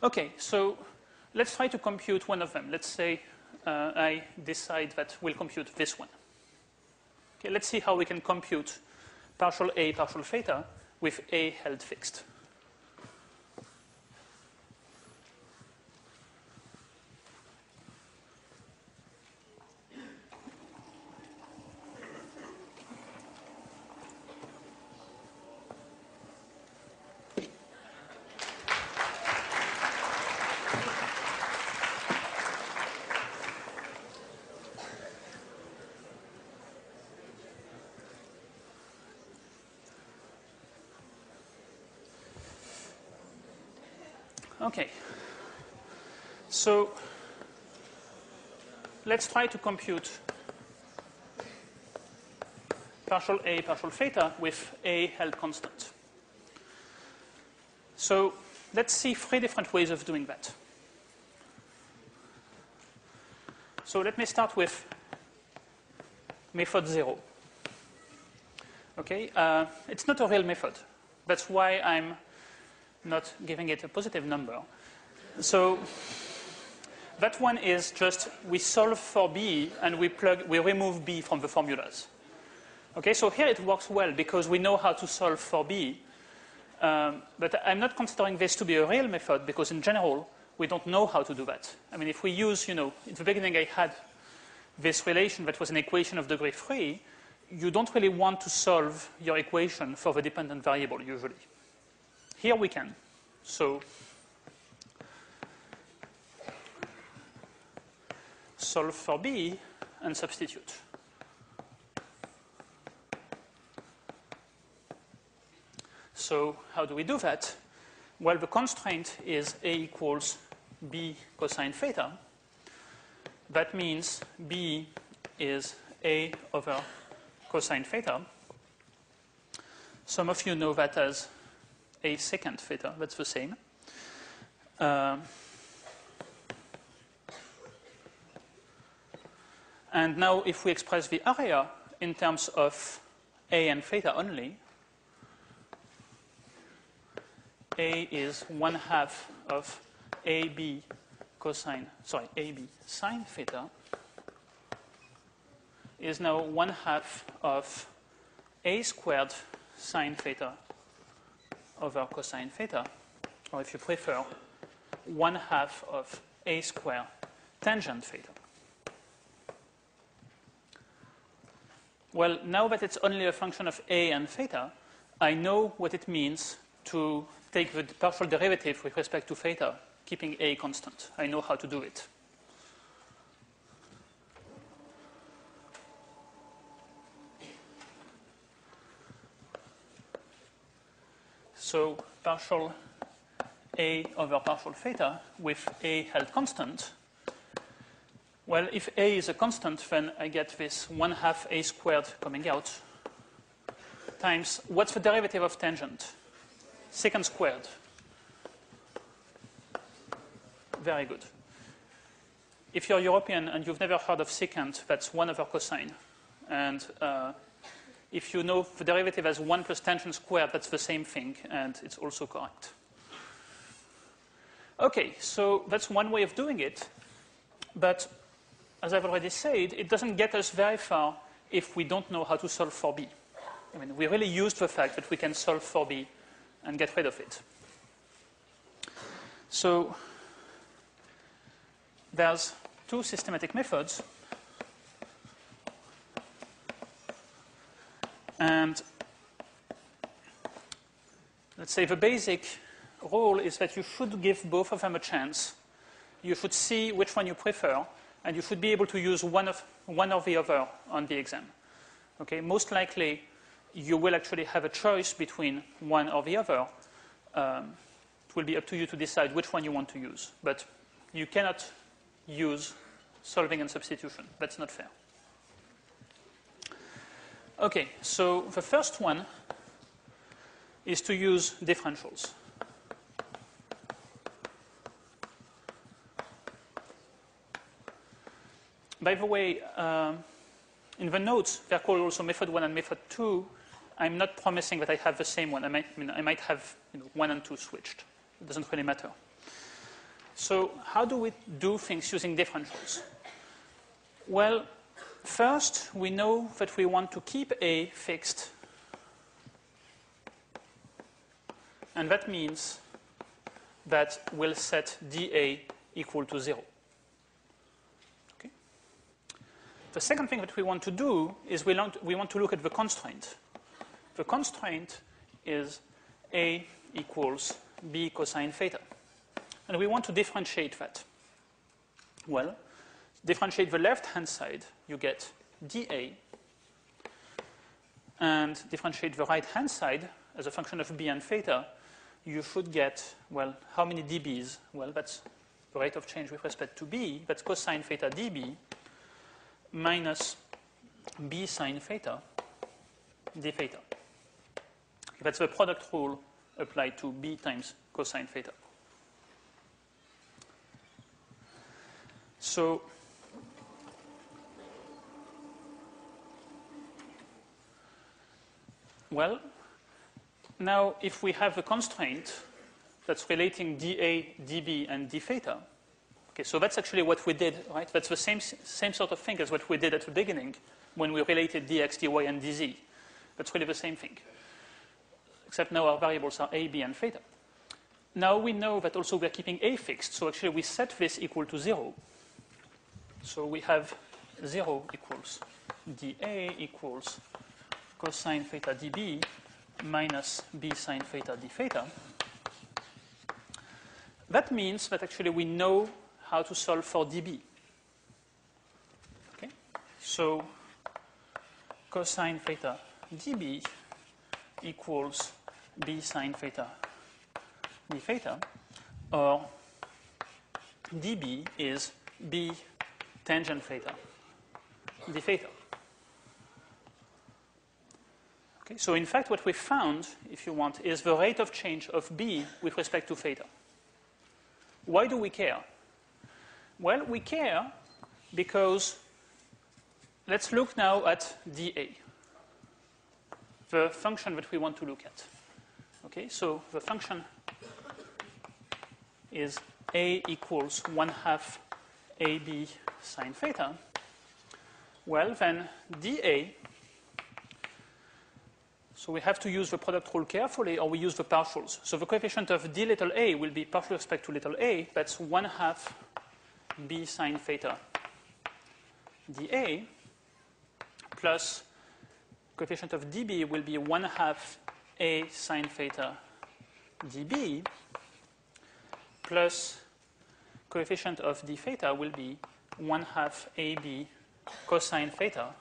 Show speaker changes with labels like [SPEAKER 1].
[SPEAKER 1] Okay, so let's try to compute one of them. Let's say I decide that we'll compute this one. Okay, let's see how we can compute partial A, partial theta with A held fixed. Okay, so let's try to compute partial A, partial theta with A held constant. So let's see 3 different ways of doing that. So let me start with method 0. Okay, it's not a real method. That's why I'm not giving it a positive number. So that one is just we solve for B and we remove B from the formulas. Okay, so here it works well because we know how to solve for B. But I'm not considering this to be a real method because in general we don't know how to do that. I mean, if we use, in the beginning I had this relation that was an equation of degree 3, you don't really want to solve your equation for the dependent variable usually. Here we can. So solve for B and substitute. So how do we do that? Well, the constraint is A equals B cosine theta. That means B is A over cosine theta. Some of you know that as A secant theta. That's the same. And now if we express the area in terms of A and theta only, A is 1/2 of AB AB sine theta is now 1/2 of A squared sine theta over cosine theta, or if you prefer, 1/2 of A squared tangent theta. Well, now that it's only a function of A and theta, I know what it means to take the partial derivative with respect to theta, keeping A constant. I know how to do it. So partial A over partial theta with A held constant. Well, if A is a constant, then I get this 1/2 A squared coming out times, what's the derivative of tangent? Secant squared. Very good. If you're European and you've never heard of secant, that's 1 over cosine. And if you know the derivative as 1 plus tangent squared, that's the same thing, and it's also correct. Okay, so that's one way of doing it. But as I've already said, it doesn't get us very far if we don't know how to solve for B. I mean, we really used the fact that we can solve for B and get rid of it. So there's 2 systematic methods. And let's say the basic rule is that you should give both of them a chance. You should see which one you prefer, and you should be able to use one or the other on the exam. Okay? Most likely, you will actually have a choice between one or the other. It will be up to you to decide which one you want to use. But you cannot use solving and substitution. That's not fair. Okay, so the first one is to use differentials. By the way, in the notes, they're called also method 1 and method 2. I'm not promising that I have the same one. I might have 1 and 2 switched. It doesn't really matter. So how do we do things using differentials? Well, first, we know that we want to keep A fixed. And that means that we'll set dA equal to 0. Okay? The second thing that we want to do is we want to look at the constraint. The constraint is A equals B cosine theta. And we want to differentiate that. Well, differentiate the left-hand side, you get dA. And differentiate the right-hand side as a function of B and theta, you should get, well, how many dBs? Well, that's the rate of change with respect to B. That's cosine theta dB minus B sine theta d theta. That's the product rule applied to B times cosine theta. So well, now if we have a constraint that's relating dA, dB, and d theta, okay, so that's actually what we did, right? That's the same sort of thing as what we did at the beginning when we related dx, dy, and dz. That's really the same thing, except now our variables are a, b, and theta. Now we know that also we're keeping a fixed, so actually we set this equal to 0. So we have 0 equals dA equals cosine theta dB minus b sine theta d theta. That means that actually we know how to solve for dB. Okay? So cosine theta dB equals b sine theta d theta, or dB is b tangent theta d theta. Okay, so in fact what we found, if you want, is the rate of change of B with respect to theta. Why do we care? Well, we care because let's look now at dA, the function that we want to look at. Okay, so the function is A equals 1/2 AB sine theta. Well, then dA, so we have to use the product rule carefully, or we use the partials. So the coefficient of d little a will be partial respect to little a. That's 1/2 b sine theta dA, plus coefficient of dB will be 1/2 a sine theta dB, plus coefficient of d theta will be 1/2 ab cosine theta